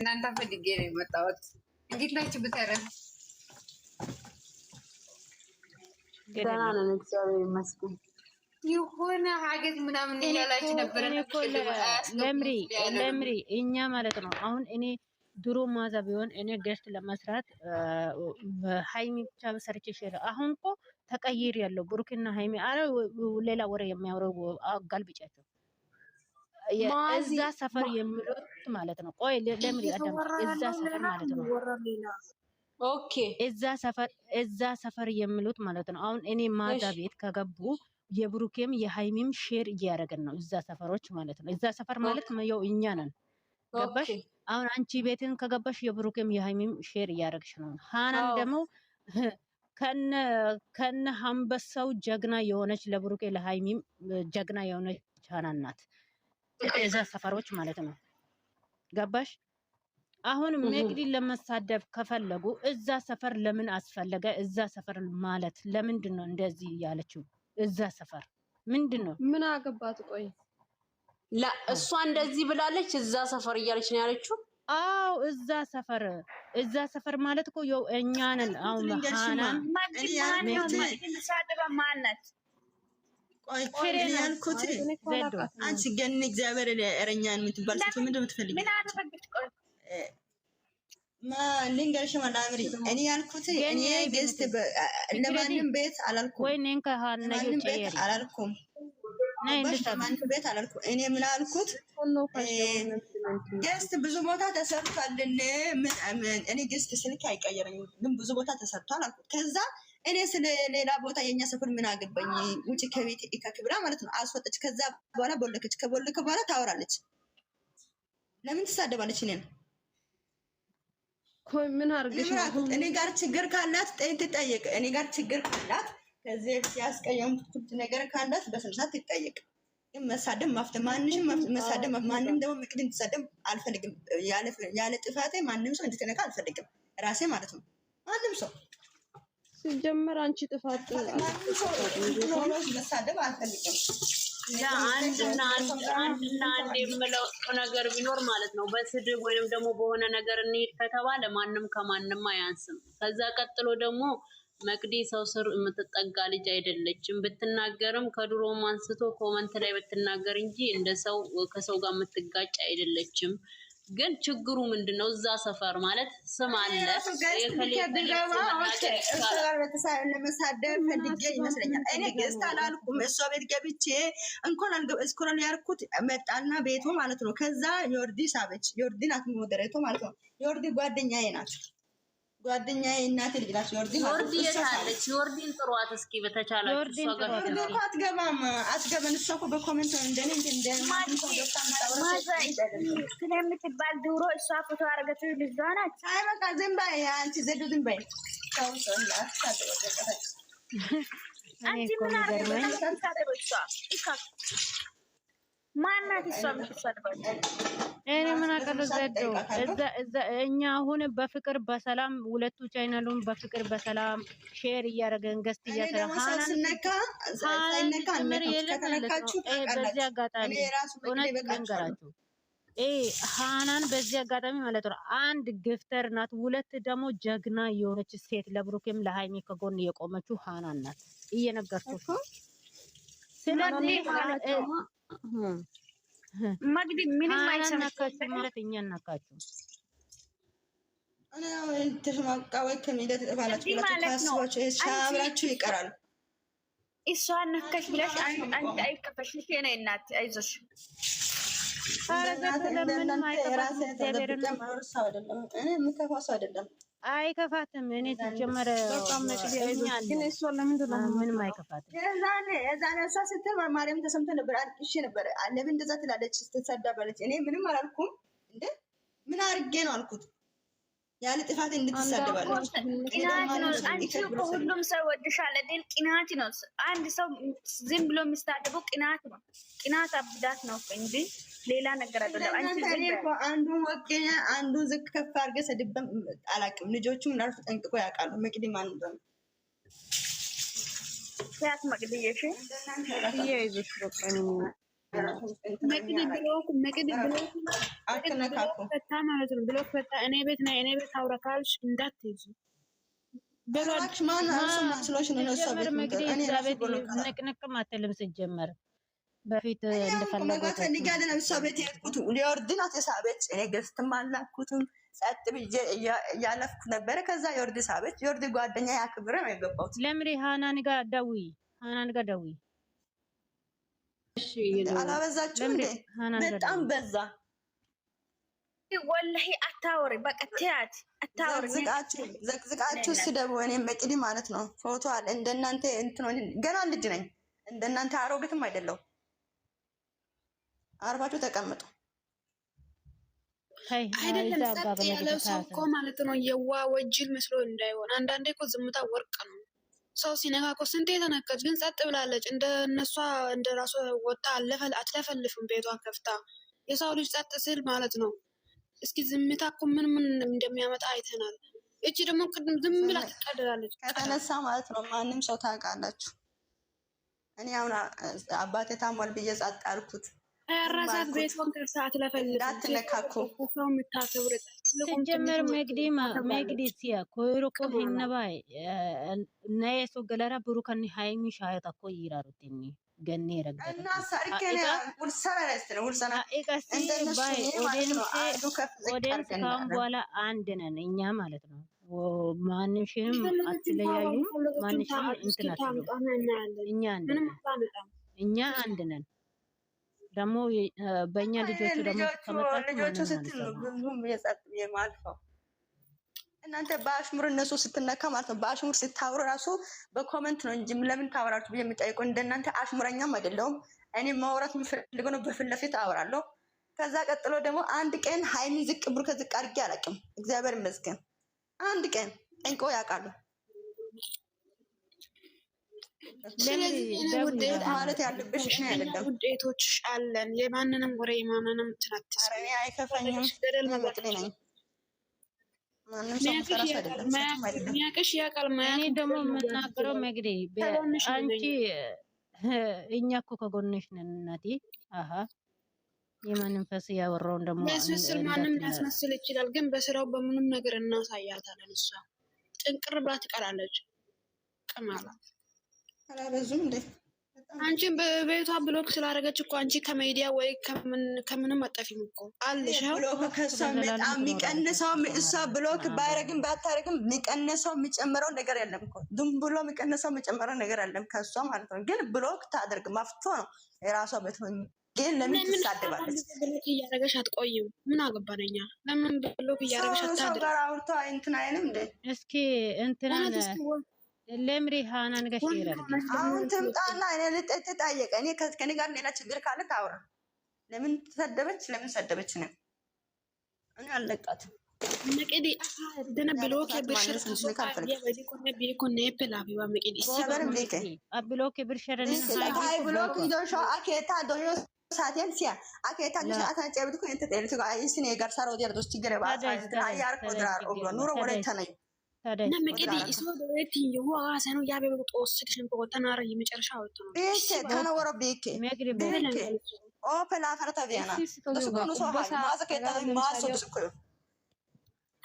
እናንተ ፈልጌ ነው የመጣሁት። እንዴት ናችሁ? ብተረን ደህና ነን፣ እግዚአብሔር ይመስገን። የሆነ ሀገት ምናምን እያላችሁ ነበረ። ለምሪ እኛ ማለት ነው። አሁን እኔ ድሮ ማዛ ቢሆን እኔ ገስት ለመስራት በሃይሚ ብቻ ሰርቼ ሸረ። አሁን እኮ ተቀይር ያለው ብሩክና ሃይሚ አረ ሌላ ወሬ የሚያወራው አጋልብጫቸው እዛ ሰፈር የሚሉት ማለት ነው። ቆይ ለምሪ አዳም እዛ ሰፈር ማለት ነው። ኦኬ እዛ ሰፈር የሚሉት ማለት ነው። አሁን እኔ ማዛ ቤት ከገቡ የብሩኬም የሃይሚም ሼር እያደረገን ነው። እዛ ሰፈሮች ማለት ነው። እዛ ሰፈር ማለት ያው እኛ ነን። ገባሽ? አሁን አንቺ ቤትን ከገባሽ የብሩኬም የሃይሚም ሼር እያደረግሽ ነው። ሃናን ደግሞ ከነ አንበሳው ጀግና የሆነች ለብሩኬ ለሃይሚም ጀግና የሆነች ሃናን ናት። እዛ ሰፈሮች ማለት ነው። ገባሽ? አሁን መቅዲ ለመሳደብ ከፈለጉ እዛ ሰፈር ለምን አስፈለገ? እዛ ሰፈር ማለት ለምንድን ነው እንደዚህ ያለችው? እዛ ሰፈር ምንድነው? ምን አገባት? ቆይ እሷ እንደዚህ ብላለች። እዛ ሰፈር እያለች ነው ያለችው። አው እዛ ሰፈር ማለት እኮ ያው እኛ ነን። አሁን ሃናን ሳደባ ማናት? ቆይ ያልኩት አንቺ ገን እግዚአብሔር ያረኛን የምትባል ሴት ምንድነው የምትፈልጊው? ምን አደረገች? ቆይ ልንገርሽ ማዳምሪ እኔ ያልኩት እኔ ገስት ለማንም ቤት አላልኩም ወይ ነን ከሃና ይጨየሪ አላልኩም ነይ ለማንም ቤት አላልኩም። እኔ ምን አልኩት? ገስት ብዙ ቦታ ተሰርቷልን። እኔ ገስት ስልክ አይቀየረኝም ግን ብዙ ቦታ ተሰርቷል አልኩት። ከዛ እኔ ስለ ሌላ ቦታ የኛ ሰፈር ምን አገባኝ? ውጪ ከቤት ኢካክብራ ማለት ነው አስወጣች። ከዛ በኋላ ቦለከች። ከቦለከ በኋላ ታወራለች። ለምን ትሳደባለች? ኮይ ምን አርገሽ ነው? እኔ ጋር ችግር ካላት ትጠይቅ። እኔ ጋር ችግር ካላት ከዚህ ያስቀየምኩት ነገር ካላት በስንሳት ትጠይቅ። ግን መሳደብ ማንንም መሳደብ ማንንም ደግሞ ምክድን ተሳደብ አልፈልግም። ያለ ጥፋቴ ማንንም ሰው እንድትነካ አልፈልግም። ራሴ ማለት ነው። ማንንም ሰው ሲጀመር አንቺ ጥፋት መሳደብ አልፈልግም። አንድና አንድ የምለው ነገር ቢኖር ማለት ነው በስድብ ወይንም ደግሞ በሆነ ነገር እንሂድ ከተባለ ማንም ከማንም አያንስም። ከዛ ቀጥሎ ደግሞ መቅዲ ሰው ስር የምትጠጋ ልጅ አይደለችም። ብትናገርም ከድሮም አንስቶ ኮመንት ላይ ብትናገር እንጂ እንደ ሰው ከሰው ጋር የምትጋጭ አይደለችም። ግን ችግሩ ምንድነው? እዛ ሰፈር ማለት ስም አለ ለመሳደብ ፈልጌ ይመስለኛል። እኔ ገዝታ አላልኩም። እሷ ቤት ገብቼ እንኳን ያልኩት መጣና ቤቱ ማለት ነው። ከዛ ዮርዲ ሳበች። ዮርዲ ናት ሞዴሬቶ ማለት ነው። ዮርዲ ጓደኛዬ ናት። ጓደኛዬ እናቴ ልጅ ናት። ዮርዲ የታለች? ዮርዲን ጥሯት እስኪ በተቻላችሁ። እሷ ጋር አትገባም። እሷ እኮ በኮሜንት እንደኔ ስለምትባል ድሮ እሷ ፎቶ አረገችው ልጅ ናት። አይ በቃ ዝም በይ አንቺ ዘዱ ዝም በይ። አንቺ ምን አረገች? ማናት እሷ የምትሰድበው? እኔ ምን አቀለው ዘዶ እዛ እኛ አሁን በፍቅር በሰላም ሁለቱ ቻይናሉን በፍቅር በሰላም ሼር እያደረገን ገስት እያተራሃናን በዚህ አጋጣሚ እውነት ልንገራችሁ ሃናን በዚህ አጋጣሚ ማለት ነው አንድ ግፍተር ናት። ሁለት ደግሞ ጀግና የሆነች ሴት ለብሩክም ለሃይሚ ከጎን የቆመችው ሃናን ናት። እየነገርኩሽ ስለዚህ መግዲ ምንም አይሰማካችሁ ማለት እኛ እናካችሁ እኔ ተሽማቃወይ ከሚለት ተባላችሁ ለተካስባችሁ ሻብራችሁ ይቀራል። እሷን ነከሽ ብለሽ አንቺ አይከፈሽ የኔ እናት አይዞሽ። ታረጋት ለምን አይከፋትም? እኔ ምከፋሱ አይደለም አይከፋትም። እኔ ተጀመረ ግን እሷ ለምንድን ነው ምንም አይከፋትም። የዛኔ እሷ ስትል ማርያም ተሰምቶ ነበር። አልቅሼ ነበር። ለምን እንደዛ ትላለች? ስትሰዳባለች። እኔ ምንም አላልኩም። እንዴ ምን አድርጌ ነው አልኩት? ያለ ጥፋት እንድትሰደባለች። ቅናት ነው። አንቺ እኮ ሁሉም ሰው ወድሻል አይደል? ቅናት ነው። አንድ ሰው ዝም ብሎ የሚሳደበው ቅናት ነው። ቅናት አብዳት ነው እንጂ ሌላ ነገር አይደለም። አንቺ አንዱ ወገኛ አንዱ ዝቅ ከፍ አድርገህ ሰድበም አላውቅም። ልጆቹም ላልፍ ጠንቅቆ ያውቃሉ። መቅዲ ማን እንደሆነ ያት መቅዲ እሺ፣ ይይዙሽ በቃ አትነካኩ ፈታ ማለት ነው። ብሎክ ፈታ። እኔ ቤት ነኝ፣ እኔ ቤት አውራ ካልሽ እንዳትይዙ። በራች ማን አንሱ መስሎሽ ነው ነው ሰው ቤት እኔ ቤት ንቅንቅም አትልም ሲጀመር በፊት እንደፈለገው ፈልጋለ ነው ሰው ቤት የሄድኩት ሊወርድናት የሳበች እኔ ገዝትም አላኩትም ጸጥ ብዬ እያለፍኩ ነበረ። ከዛ የወርድ ሳበች። የወርድ ጓደኛ ያክብረ ነው የገባሁት። ለምሪ ሃናን ጋር ደውይ፣ ሃናን ጋር ደውይ። እሺ አላበዛችሁም እንዴ? በጣም በዛ። ወላሂ አታወሪ፣ በቃ ትያት አታወሪ። ዘቅዝቃችሁ ስደቡ። እኔ መቅዲ ማለት ነው ፎቶ አለ እንደናንተ እንትን ገና ልጅ ነኝ። እንደናንተ አሮግትም አይደለው። አርባችሁ ተቀምጡ። አይደለም ጸጥ ያለው ሰው እኮ ማለት ነው የዋ ወጅል መስሎ እንዳይሆን። አንዳንዴ እኮ ዝምታ ወርቅ ነው። ሰው ሲነካ እኮ ስንቴ የተነካች ግን ጸጥ ብላለች። እንደ እነሷ እንደ ራሷ ወጣ አትለፈልፍም። ቤቷን ከፍታ የሰው ልጅ ጸጥ ሲል ማለት ነው። እስኪ ዝምታ እኮ ምን እንደሚያመጣ አይተናል። እቺ ደግሞ ቅድም ዝም ብላ ትቀደላለች ከተነሳ ማለት ነው። ማንም ሰው ታውቃላችሁ። እኔ አሁን አባቴ ታሟል ብዬ ጸጥ አልኩት። ራሳት ቤቷን ከፍታ አትለፈልፍም። እንዳትነካኩ ሰው የምታከብር ሲጀመር መግዲ ሲያ ኮይሮኮ ሂነባይ ነይ ሶገለራ ብሩከኒ ሃይሚ ሻያታ ኮ ይራሩትኒ ገኔ ረግደ እና ሰርከነ ውልሰራ ነው ውልሰራ ኦዲየንስ ካሁን በኋላ አንድ ነን እኛ ማለት ነው። ማንሽንም አትለያዩ፣ ማንሽንም እንትን አትሉ። እኛ አንድ ነን። ደግሞ በእኛ ልጆቹ ደግሞ ልጆቹ ስትሉ ብዙም የጸጥ የማልፈው እናንተ በአሽሙር እነሱ ስትነካ ማለት ነው። በአሽሙር ስታወሩ ራሱ በኮመንት ነው እንጂ ለምን ታወራችሁ ብዬ የምጠይቁ እንደናንተ አሽሙረኛም አይደለሁም። እኔ ማውራት የምፈልገው ነው፣ በፊት ለፊት አወራለሁ። ከዛ ቀጥሎ ደግሞ አንድ ቀን ሃይሚ ዝቅ ብሩ ከዝቅ አድርጌ አላውቅም። እግዚአብሔር ይመስገን አንድ ቀን ጠንቆ ያውቃሉ። ማለት ያለብሽ እሺ አይደለም። ውዴቶች አለን። የማንንም ወሬ የማንንም ትናትስ አረኔ አይከፋኝም። ገደል መግለጥ ነኝ። ማንም ሰው ፈራስ አይደለም። ሚያቅሽ ያቃል። እኔ ደግሞ የምናገረው መግዴ አንቺ እኛ እኮ ከጎንሽ ነን እናቴ። አሀ የማንንም ያወራውን ደግሞ ያስመስል ማንም ሊያስመስል ይችላል፣ ግን በስራው በምንም ነገር እናሳያታለን። እሷ ጥንቅር ብላ ትቀራለች። ቅማላት አላበዙም እንዴ? አንቺን በቤቷ ብሎክ ስላደረገች እኮ አንቺ ከሚዲያ ወይ ከምንም አጠፊም እኮ አልሽ። ብሎክ ከሷ በጣም የሚቀንሰው እሷ ብሎክ ባያረግም ባታረግም የሚቀንሰው የሚጨምረው ነገር የለም እኮ ዝም ብሎ የሚቀንሰው የሚጨምረው ነገር የለም ከሷ ማለት ነው። ግን ብሎክ ታደርግ ማፍቶ ነው የራሷ ቤት ነው። ግን ለምን ትሳደባለች? ብሎክ እያደረገች አትቆይም። ምን አገባነኛ? ለምን ብሎክ እያደረገች አታድርግ? ጋር አውርቶ እንትን አይልም እንዴ? እስኪ እንትና ለምሪ ሃናን ጋር ሼር አሁን ትምጣና እኔ ልጠይቅ። እኔ ከኔ ጋር ሌላ ችግር ካለ ታውራ። ለምን ተሰደበች? ለምን ሰደበች ነው? እኔ አልለቃትም። መቅዲ ደነ ብሎክ ብርሽር ተሰቃየ በዚህ ኮነ ቢኮነ ፕላፊ በመቅዲ ሲበር ምልከ ብሎክ ብርሽር ሃይ ብሎክ ዶሾ አኬታ ዶዮ ሳቴን ሲያ አኬታ ዶሾ አታን ጨብት ኮ እንተ ተልቱ አይስኔ ጋር ሳሮ ዲያርዶስ ችግር ባሳ ያር ኮድራር ኦብሎ ኑሮ ወለተነይ ነመቅዲ ኢሶ ደውት ይሁዋ ሰኑ ያበ ጦስ ትሽን ቆተናራ የመጨረሻ ወጥ ነው። እሺ ተነወረ ቢኬ ቢኬ ኦ ፕላፈርታ ዲያና ተስኮኑ ሶ ሃይ ማዘከታ ማሶ ተስኮ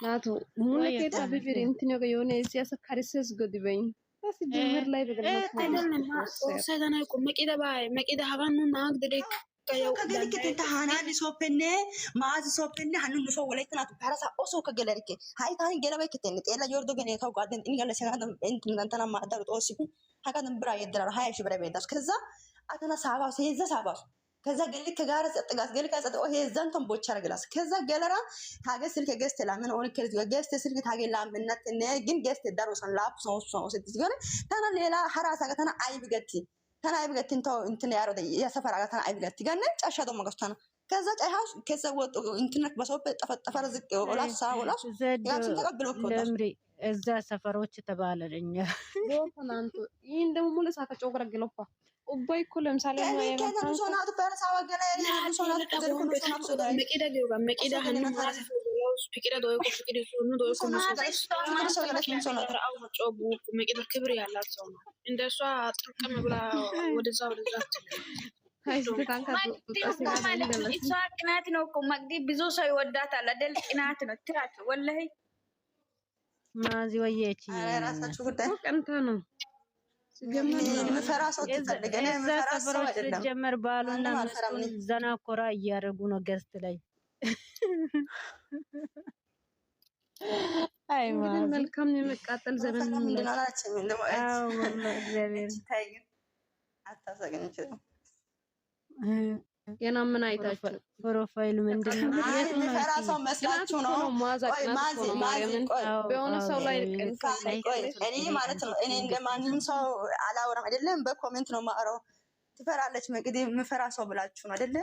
ናቱ ሙለከታ ቢቢር እንትን ነው የሆነ እዚያ ሰካሪሰስ ጎዲበኝ ታስ ጅምር ላይ በገለጽ ነው ሰዳና እኮ መቅዲ ሀባኑ ናግ ደክ ከገለርኬ ተሃናን ሶፕኔ ማዝ ሶፕኔ ሀኑን ሶ ወለይተናቱ ፓራሳ ኦሶ ከገለርኬ ሃይታን ገለበይ ከተነ ጤላ ዮርዶ ገኔ ከጓደን እንገለ ሰናደም እንተና ማዳሩ ጦሲ ሀካን ብራ ይደራል 20 ሺህ ብር ቤዳስ ከዛ አተና ሳባ ሰይዘ ሳባ ከዛ ገል ከጋራ ጸጥጋስ ገል ከጸጥ ኦ ሄዘን ተንቦቻ ረግላስ ከዛ ገለራ ሀገ ስልክ ገስት ላምን ኦን ከርዝ ገስት ስልክ ታገላ ምንነት ግን ገስት ዳሮሰን ላፕ ሶ ስትገረ ታና ሌላ ሐራሳ ከተና አይብገቲ ተና አይብገቲ እንትን ያረደ ያሰፈራ ከተና አይብገቲ ገነ ጫሻ ደሞ ገስታና ከዛ ጫሃስ ከሰወጡ እንትነት በሶፕ ጠፈጠፈረ ዝቅ ወላሳ ወላስ ያንተ ተቀብሎ ለምሪ እዛ ሰፈሮች ተባለኛ ዶታናንቱ ይሄን ደግሞ ሙሉ ሳካ ጮግረግሎፋ ኡባይ እኮ ለምሳሌ ነው የማታው ሶናቱ በራሳው ገለ ያለ ሶናቱ ተደርኩ ሶናቱ ሶዳ መቂዳ ሊውጋ መቂዳ ሀኒ ማለት ነው ፍቅረ ዶይ እኮ ፍቅረ ሶኑ ዶይ እኮ መቂዳ ክብር ያላት ሰው ነው። እንደሷ ጥርቅም ብላ ወደዛ እሷ ቅናት ነው እኮ መቅዲ ብዙ ሰው ይወዳታል አይደል? ቅናት ነው ትራት ወላሂ ማዚ ወየቺ ራሳችሁ ጉዳይ ቀንታ ነው የምፈራ ሰው ትፈልገኝ የምፈራ ሰው አይደለም። ጀመር ባሉና መስቱን ዘና ኮራ እያደረጉ ነው ገስት ላይ አይ ማዚ መልካም የመቃጠል ዘመን ነው። አዎ እግዚአብሔር አታሰግንች ገና ምን አይታችሁ ፕሮፋይል ምንድነው? የምፈራ ሰው መስላችሁ ነው? በሆነ ሰው ላይ እኔ ማለት ነው እኔ እንደማንም ሰው አላወራም አይደለም። በኮሜንት ነው ማውራው። ትፈራለች መቅዲ የምፈራ ሰው ብላችሁ ነው አይደለ?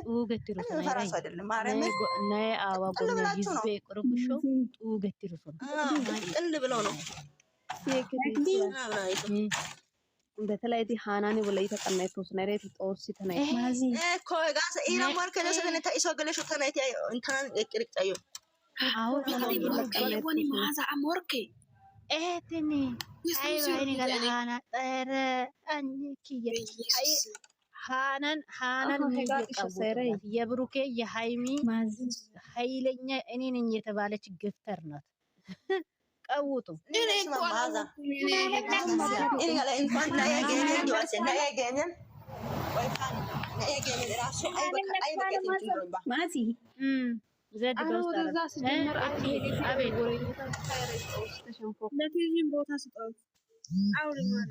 የምፈራ ሰው አይደለም። ማረም ነይ አዋጎ ይዝቤ ቁርቁሾ ገትሩሶ ጥል ብለው ነው በተለይ ሃናኒ ወላይ ተቀናይቶ ስነሬት ጦስ ተናይ ማዚ እኮ ጋር ኢራ ማርከ ለሰነ ታይሶ ገለሽ ተናይት እንታን እቅርቅጣዩ አው ወኒ ማዛ አሞርኬ ኤትኒ አይ ወይኒ ገላና ጠረ አንኪየ አይ ሃናን የብሩኬ የሃይሚ ኃይለኛ እኔ ነኝ የተባለች ግፍተር ናት። ቀውጡ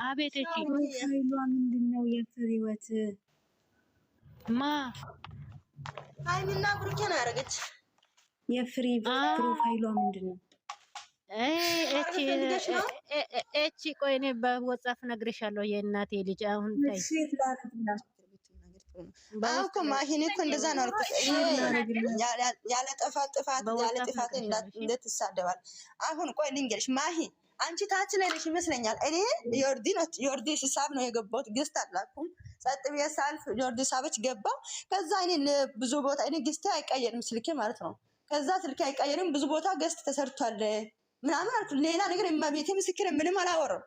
አቤት ምንድነው የፍሬወት ማ ሃይሚና ብሩኬን አረገች። የፍሬ ፕሮፋይሏ ምንድነው? እቺ ቆይ እኔ በወጻፍ ነግሬሻለሁ። የእናቴ ልጅ አሁን ታይ አውኮ ማሂኒ እኮ እንደዛ ነው አልኩት። ያለ ጥፋት እንድትሳደባል። አሁን ቆይ ልንገርሽ ማሂ አንቺ ታች ላይ ነሽ ይመስለኛል። እኔ ዮርዲ ሂሳብ ነው የገባሁት። ግስት አላኩም ጸጥ ብዬ ሳልፍ ዮርዲ ሳበች ገባው። ከዛ እኔ ብዙ ቦታ እኔ ግስት አይቀየርም ስልኬ ማለት ነው። ከዛ ስልኬ አይቀየርም ብዙ ቦታ ገስት ተሰርቷል ምናምን አልኩ። ሌላ ነገር የማቤቴ ምስክር ምንም አላወራም።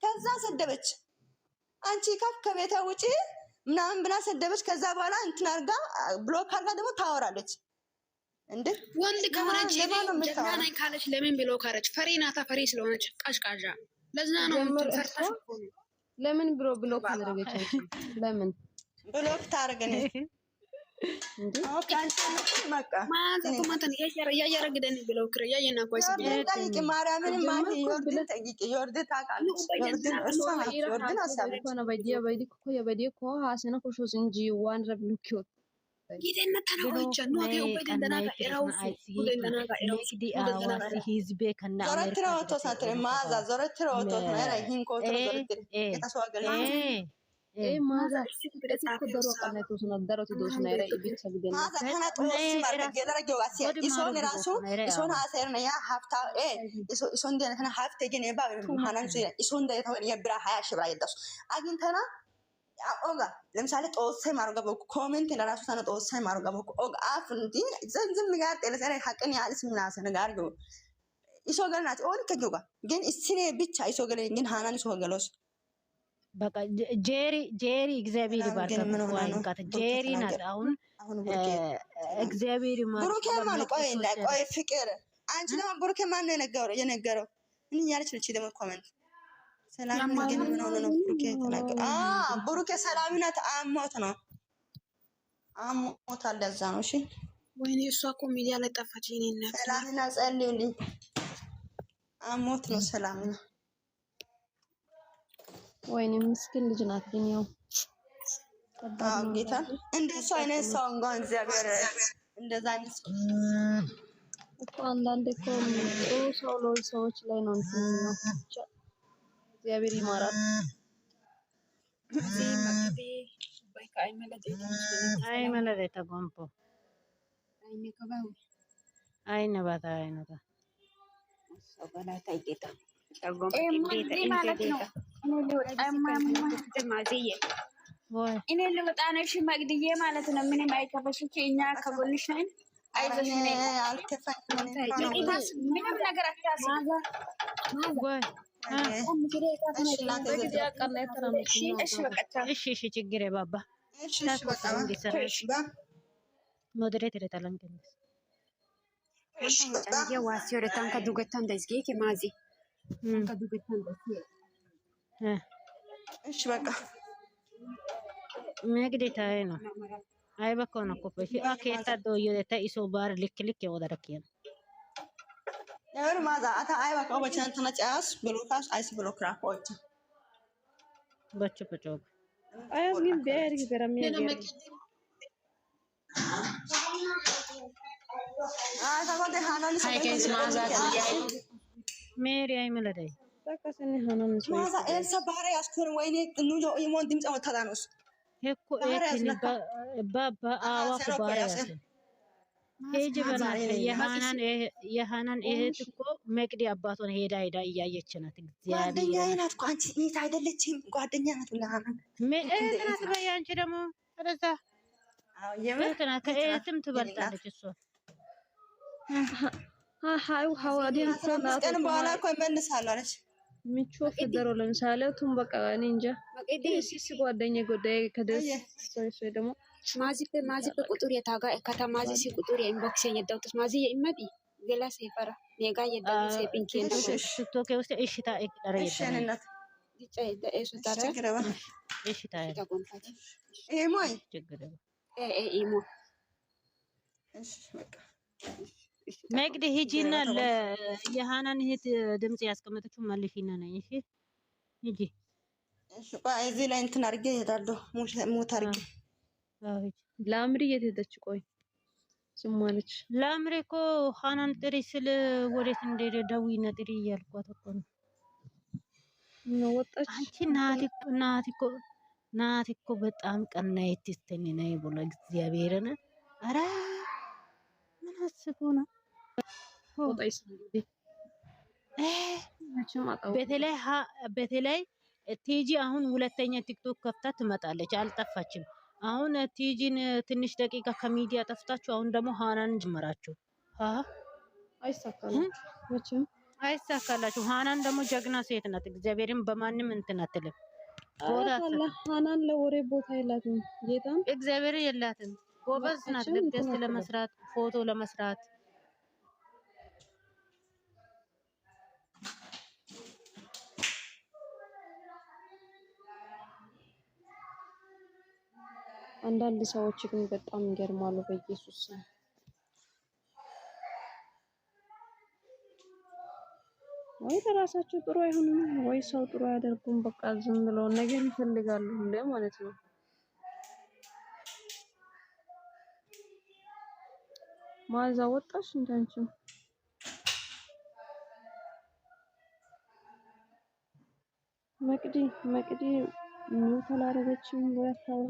ከዛ ሰደበች። አንቺ ከቤታ ውጪ ምናምን ብላ ሰደበች። ከዛ በኋላ እንትን አርጋ ብሎክ አርጋ ደግሞ ታወራለች። እንዴ ወንድ ከሆነች ጀግና ነኝ ካለች ለምን ብሎ ካረች? ፈሪ ናታ። ፈሪ ስለሆነች ቀሽቃዣ። ለዛ ነው ፈርታሽ እኮ ነው። ለምን ብሎክ አደረገች? ለምን ብሎክ ታረገኝ? እንዴ ኦኬ አንቺ ማቃ ማዘቱ ማተን ያያረግደን ብሎ ክረ ያየና ቆይስ ጠይቂ ማርያምን ማን ዮርዲ ጠይቂ። ዮርዲ ታውቃለች። ዮርዲ አሳብ ኮና በዲ ኮ ሀሰና ኮሾስ እንጂ ዋን ረብሉኪዮ ጊዜና ተናወች ነው አገው በደንደና ጋራው በደንደና ጋራው ህዝቤ ከና ዞረትራውቶ ሳትረ ማዛ ዞረትራውቶ ነራ ሂንኮ ዞረትራ የታስዋገለ ማዛ እኮ ደሮ ቀነቱ ስነደረቱ ዶስ ነራ ኢቢቻ ግደና ማዛ ከና ጦስ ማርገ ለረገው አሲ ኢሶን ራሱ ኢሶን አሰር ነው ያ ሀፍታ ኢሶን ደና ከና ሀፍተ ግን የባ ማናን ኢሶን ደ የተወን የብራ 20 ሺህ ብር አይደሱ አግኝተና ኦጋ ለምሳሌ ጦሰይ ማርገው ኮሜንት ለራሱ ታነ ጦሰይ ማርገው ኦጋ አፍ እንዲ ዝም ጋር ለሰረ ሐቅን ያልስ ምናሰ ነገር ነው ኢሶገናት ኦን ከጆጋ ግን እስኔ ብቻ ኢሶገለኝ ግን ሃናን ኢሶገሎስ በቃ ጄሪ እግዚአብሔር ይባርካት። ወይንካት ጄሪ ናት። አሁን እግዚአብሔር ይማር ብሩኬ ማን ቆይ ፍቅር አንቺ ደግሞ ብሩኬ ማን ነው የነገረው ምን ያለች ልጅ ደግሞ ኮሜንት ሰላም ግን ምን ሆነ ነው ብሩኬ ተናገረ። ብሩኬ ሰላምናት አሞት ነው አሞት አለዛ ነው። እሺ ወይኔ እሷ እኮ ሚዲያ ላይ ጠፋች። እኔና ሰላምና ጸልዩልኝ። አሞት ነው ሰላምና ወይኔ ምስኪን ልጅ ናት። ግን ያው ጌታ እንደሱ አይነት ሰው እንኳን እግዚአብሔር እንደዛ አይነት እኮ አንዳንዴ እኮ ጥሩ ሰው ነው ሰዎች ላይ ነው እንትን ነው እግዚአብሔር ይማራል። አይ መለደ ተጎምፖ አይ ነባታ አይ ነባ ሰባላ ታይጌታ እኔ ልወጣ ነው። እሺ መግድዬ ማለት ነው። ምንም አይከፋሽ። እኛ ከጎንሽ ነን። አይዞሽ። ምንም ነገር አታስቢ። እሺ ችግር ባባ እሺ በቃ ሞዴሬት ይረታለን ግን እሺ ያ ዋሲዮ ረታን ከዱገታን ደዝጌ ከማዚ ከዱገታን ደዝጌ እሺ በቃ መግደታዬ ነው አይበኮ ነው ኮፈሽ አከታ ዶየታ ኢሶ ባር ልክ የወደረከኝ ያው ማዛ አታ አይበኮ በቻን ተነጫስ ብሎካስ አይስ ብሎክራ ቆይታ በጭ አያስ ግን ቢያሪ ገረሚያ ታቆቴ ሃናን ሃይገዝ ማዛት ሜሪ አይመለደይ ታከሰኒ ሃናን ማዛ ኤልሳ ባራ ያስኩን ወይኔ ኑጆ ኢሞን ድምጽ ወታዳኖስ ሄኮ ኤቲኒ ባባ አዋ ኩባራ ያሰ ሄጅ በናት የሃናን እህት እኮ መቅዲ አባቷን ሄዳ እያየች ናት። ጓደኛዬ ናት እኮ አንቺ እህት አይደለችም፣ ጓደኛ ናት። ለሃናን እህት በይ አንቺ ደግሞ ወደዛ እህት ናት። ከእህትም ትበልጣለች እሷ። ሃይ ሀዋዲን ቀን በኋላ እኮ ይመልሳሉ አለች። ምቾ ፈደሮ ለምሳሌ ቱም በቃ እኔ እንጃ ሲስ ጓደኛ ጎዳይ ከደስ ሰው ደግሞ ማዚ ቁጥር የታጋ ከተማዚ ሲ ቁጥር የኢንቦክስ የደውትስ ማዚ የኢመዲ ገላ ሰፈራ ኔጋ የደው ሰፒንኬን ቶኬ ውስጥ እሽታ እቅደረ እሺነት ዲጫ የደሱ ታራ እሽታ ተቆንፋት ኤሞይ ችግር ኤሞ እሺ በቃ መግድ ሂጂና የሃናን እህት ድምጽ ያስቀመጠችው መልሽና ነኝ። እሺ ሂጂ። እሺ ቆይ እዚህ ላይ እንትን አድርጌ እሄዳለሁ። ሞት አድርጌ ላምሪ የት ሄደች? ቆይ ስማለች። ላምሪ እኮ ሃናን ጥሪ ስል ወዴት እንደሄደ ደውይና ጥሪ እያልኳት እኮ ነው። ነው ወጣች። አንቺ ናት እኮ በጣም ቀናይት ስትኝ ነይ ብሎ እግዚአብሔርን አረ ምን አስቦ ነው? በተለይ ቲጂ አሁን ሁለተኛ ቲክቶክ ከፍታ ትመጣለች። አልጠፋችም። አሁን ቲጂን ትንሽ ደቂቃ ከሚዲያ ጠፍታችሁ አሁን ደግሞ ሃናን ጀመራችሁ። አይሳካላችሁ። ሃናን ደግሞ ጀግና ሴት ናት። እግዚአብሔርን በማንም እንትን አትልም። ሃናን ለወሬ ቦታ የላትም። ጌታን እግዚአብሔር የላትም። ጎበዝ ናት። ገስት ለመስራት ፎቶ ለመስራት አንዳንድ ሰዎች ግን በጣም ይገርማሉ። በኢየሱስ ወይ ለራሳቸው ጥሩ አይሆኑም ወይ ሰው ጥሩ አያደርጉም። በቃ ዝም ብለው ነገር ይፈልጋሉ ሁሌ ማለት ነው። ማዛ ወጣሽ እንዳንቺ መቅዲ ሞተል አረገችም ወያታው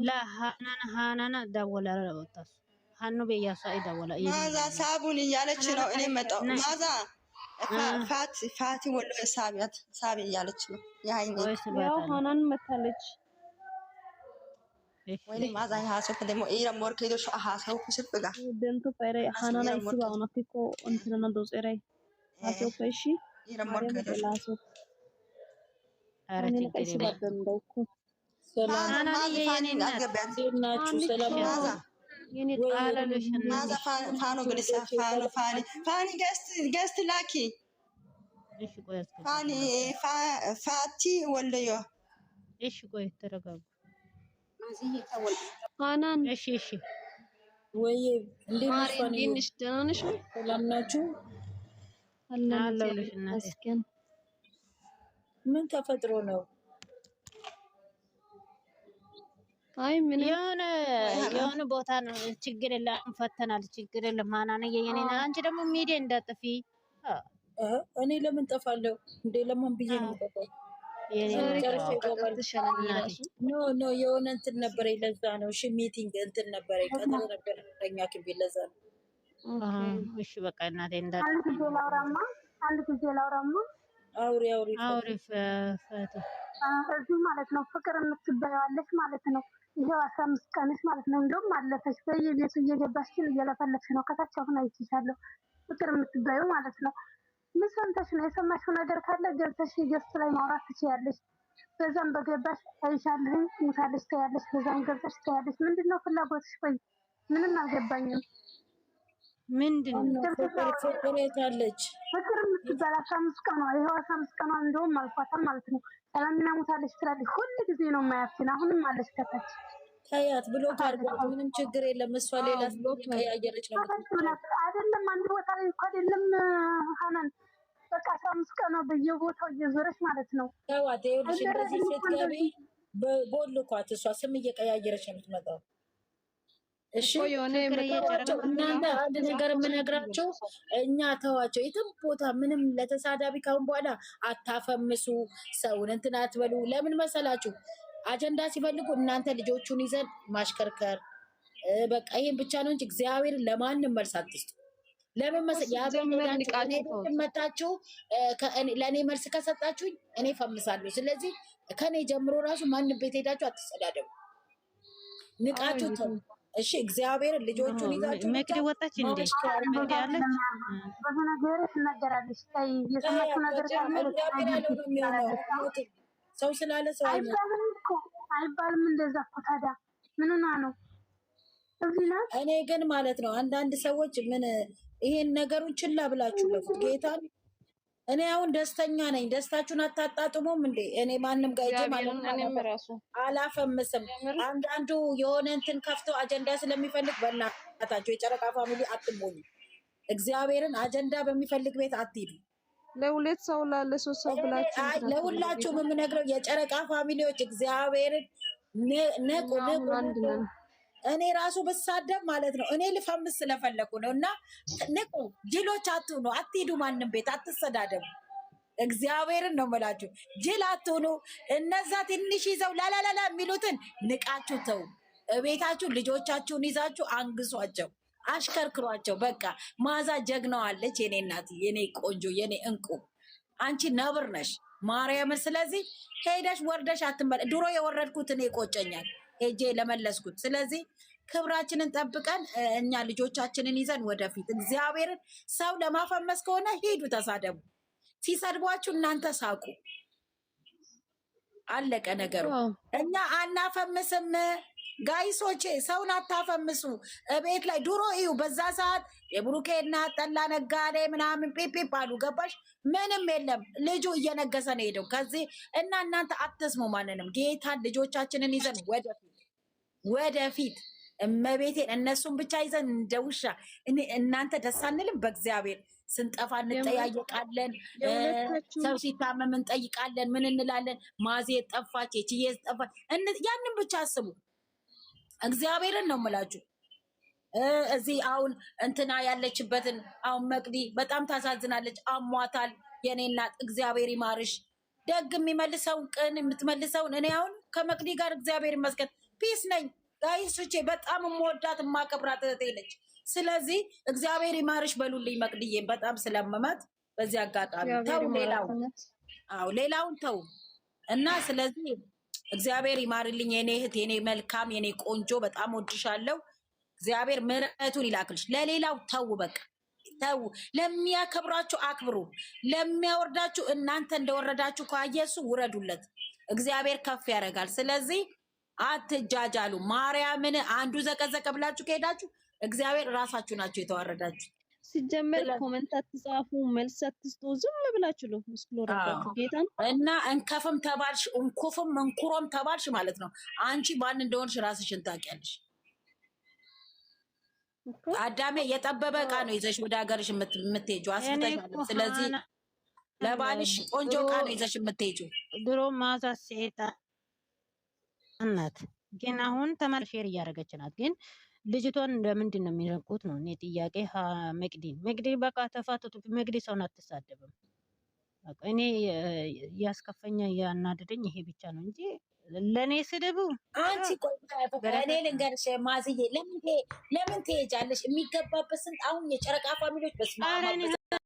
ሃናና ደወላ ወጣስ ሃኑ በያሳ ደወላ ማዛ ሳቡን እያለች ነው። እኔ መጣው ማዛ ፋቲ ወሎ ሳቢ እያለች ነው። ያው ሃናን መታለች። ወይኔ ማዛ ያሰው ደግሞ ኢራ ሞርከይዶ ሻሃሰው ኩስብጋ ደንቶ ፈረ ሃናና ይስባው ነው እኮ እንትነና ዶጽራይ አሰው ፈሺ ኢራ ሞርከይዶ ላሶ አረቲ እንደውኩ ሰላም ናችሁ? ሰላም የኔ ጣላለሽ ማዛ ፋኖ ግልሳ ፋኒ ገስት ላኪ እሺ ቆይ ፋኒ ፋቲ ወልዮ እሺ ቆይ ተረጋጉ። ሃናን እሺ ወይ እንዴት ነሽ? ደህና ነሽ? ሰላም ናችሁ? አለሁልሽ እናቴ። ምን ተፈጥሮ ነው? አይ ምን የሆነ ቦታ ነው። ችግር የለም ፈተናል። ችግር የለም ሃናን የኔና አንቺ ደግሞ ሚዲያ እንዳጠፊ። እኔ ለምን ጠፋለሁ እንዴ? ለምን ብዬ ነው የምጠፋው? ኖ የሆነ እንትን ነበረ። ለዛ ነው እሺ። ሚቲንግ እንትን ነበረ፣ ቀጠሮ ነበረ ከኛ ክቤ። ለዛ ነው። እሺ በቃ እናቴ እንዳጠፊ አንድ ጊዜ ላውራማ። አውሪ ፈቲ እዚህ ማለት ነው። ፍቅር የምትበያለች ማለት ነው። ይሄው 15 ቀንሽ ማለት ነው። እንደውም አለፈሽ። በየቤቱ እየገባሽ እየለፈለፍሽ ነው። ከታች አሁን አይችሻለሁ። ፍቅር የምትበዩ ማለት ነው። ምን ሰምተሽ ነው? የሰማሽው ነገር ካለ ገብተሽ ገስት ላይ ማውራት ትችያለሽ። በዛም በገባሽ ታይሻለህ፣ ሙታለሽ ታያለሽ፣ በዛም ገብተሽ ታያለሽ። ምንድነው ፍላጎትሽ? ቆይ ምንም አልገባኝም። ምንድነው ፍቅሬታለች ፍቅር የምትባል 15 ቀኗ ይኸው 15 ቀኗ እንደውም አልፏታል ማለት ነው። ሰላምና ሙታለሽ ትላለች። ሁሉ ጊዜ ነው የማያፍችን። አሁንም አለሽ ከታች ታያት ብሎ ታርጓት። ምንም ችግር የለም። እሷ ሌላ ቀያየረች ነው አይደለም። አንድ ቦታ ላይ እኮ አይደለም ሀናን በቃ 15 ቀኗ በየቦታው እየዞረች ማለት ነው። ተዋት። ይኸውልሽ እንደዚህ ስትገቢ ቦልኳት። እሷ ስም እየቀያየረች ነው የምትመጣው። እሺ እናንተ አንድ ነገር የምነግራቸው እኛ ተዋቸው። የትም ቦታ ምንም ለተሳዳቢ ካሁን በኋላ አታፈምሱ፣ ሰውን እንትን አትበሉ። ለምን መሰላችሁ? አጀንዳ ሲፈልጉ እናንተ ልጆቹን ይዘን ማሽከርከር በቃ ይሄን ብቻ ነው እንጂ እግዚአብሔርን ለማንም መልስ አትስጡ። ለምን መጣችሁ? ለእኔ መልስ ከሰጣችሁኝ እኔ ፈምሳለሁ። ስለዚህ ከኔ ጀምሮ ራሱ ማንም ቤት ሄዳችሁ አትሰዳደቡ። ንቃችሁ ተው። እሺ እግዚአብሔር ልጆቹን ይዛችሁ መቅዲ ወጣች እንዴ? መቅዲ ያለች ብዙ ነገር ትናገራለች። ታይ የሰማችሁ ነገር ሰው ስላለ ሰው አይባልም። እንደዛ እኮ ታዲያ ምንና ነው? እኔ ግን ማለት ነው አንዳንድ ሰዎች ምን ይሄን ነገሩን ችላ ብላችሁ ለፉት ጌታን። እኔ አሁን ደስተኛ ነኝ። ደስታችሁን አታጣጥሙም እንዴ? እኔ ማንም ጋር ሂጅ ማለት አላፈምስም። አንዳንዱ የሆነ እንትን ከፍተው አጀንዳ ስለሚፈልግ በእናታችሁ የጨረቃ ፋሚሊ አትሞኝ። እግዚአብሔርን አጀንዳ በሚፈልግ ቤት አትሂዱ። ለሁለት ሰው ላለ ሶስት ሰው ብላችሁ ለሁላችሁም የምነግረው የጨረቃ ፋሚሊዎች እግዚአብሔርን ነቁ። እኔ ራሱ ብሳደብ ማለት ነው እኔ ልፈምስ ስለፈለኩ ነው። እና ንቁ፣ ጅሎች አትሁኑ። አትሂዱ፣ ማንም ቤት አትሰዳደቡ። እግዚአብሔርን ነው የምላችሁ። ጅል አትሁኑ። እነዛ ትንሽ ይዘው ላላላላ የሚሉትን ንቃችሁ ተው። ቤታችሁ ልጆቻችሁን ይዛችሁ አንግሷቸው፣ አሽከርክሯቸው። በቃ ማዛ ጀግናዋለች። የኔ እናት፣ የኔ ቆንጆ፣ የኔ እንቁ፣ አንቺ ነብር ነሽ ማርያምን። ስለዚህ ሄደሽ ወርደሽ አትመለ ድሮ የወረድኩት እኔ ይቆጨኛል ሄጄ ለመለስኩት። ስለዚህ ክብራችንን ጠብቀን እኛ ልጆቻችንን ይዘን ወደፊት እግዚአብሔርን ሰው ለማፈመስ ከሆነ ሂዱ ተሳደቡ። ሲሰድቧችሁ እናንተ ሳቁ። አለቀ ነገሩ። እኛ አናፈምስም። ጋይሶቼ ሰውን አታፈምሱ። ቤት ላይ ድሮ እዩ በዛ ሰዓት የብሩኬና ጠላ ነጋዴ ምናምን ፒፒ አሉ። ገባሽ? ምንም የለም። ልጁ እየነገሰ ነው ሄደው ከዚህ እና እናንተ አትስሙ ማንንም። ጌታን ልጆቻችንን ይዘን ወደፊት እመቤቴን እነሱን ብቻ ይዘን እንደ ውሻ እናንተ ደስ አንልም። በእግዚአብሔር ስንጠፋ እንጠያየቃለን። ሰው ሲታመም እንጠይቃለን። ምን እንላለን? ማዜ ጠፋች፣ የችዬ ጠፋች። ያንን ብቻ አስቡ። እግዚአብሔርን ነው የምላችሁ። እዚህ አሁን እንትና ያለችበትን አሁን መቅዲ በጣም ታሳዝናለች። አሟታል። የኔ እናት እግዚአብሔር ይማርሽ። ደግ የሚመልሰውን ቅን የምትመልሰውን እኔ አሁን ከመቅዲ ጋር እግዚአብሔር ይመስገን ፒስ ነኝ። ጋይሶቼ በጣም የምወዳት የማከብራት እህቴ ነች። ስለዚህ እግዚአብሔር ይማርሽ በሉልኝ። መቅዲዬን በጣም ስለመመት በዚህ አጋጣሚ ተው፣ ሌላውን ተው እና ስለዚህ እግዚአብሔር ይማርልኝ የኔ እህት፣ የኔ መልካም፣ የኔ ቆንጆ፣ በጣም ወድሻለሁ። እግዚአብሔር ምሕረቱን ይላክልሽ። ለሌላው ተው፣ በቃ ተው። ለሚያከብራችሁ አክብሩ፣ ለሚያወርዳችሁ እናንተ እንደወረዳችሁ ካየሱ ውረዱለት። እግዚአብሔር ከፍ ያደርጋል። ስለዚህ አትጃጃሉ። ማርያምን አንዱ ዘቀዘቀ ብላችሁ ከሄዳችሁ እግዚአብሔር ራሳችሁ ናችሁ የተዋረዳችሁ። ሲጀመር ኮመንት አትጻፉ፣ መልስ አትስጡ። ዝም ብላችሁ ነው ምስክሎራችሁ ጌታን እና እንከፍም ተባልሽ እንኩፍም እንኩሮም ተባልሽ ማለት ነው። አንቺ ማን እንደሆንሽ ራስሽን ታውቂያለሽ። አዳሜ የጠበበ ዕቃ ነው ይዘሽ ወደ ሀገርሽ የምትሄጂው አስፍተሻል። ስለዚህ ለባልሽ ቆንጆ ዕቃ ነው ይዘሽ የምትሄጂው። ድሮ ማዛ ሴጣን ናት፣ ግን አሁን ተመልሼር እያደረገች ናት። ግን ልጅቷን ለምንድን ነው የሚረቁት ነው እኔ ጥያቄ። መቅዲ በቃ ተፋተቱ። መቅዲ ሰውን አትሳደብም። እኔ ያስከፈኛ ያናደደኝ ይሄ ብቻ ነው እንጂ ለእኔ ስድቡ አንቺ እኔ ልንገርሽ ማዝዬ፣ ለምን ትሄጃለሽ? የሚገባበት ስንት አሁን የጨረቃ ፋሚሊዎች በስማ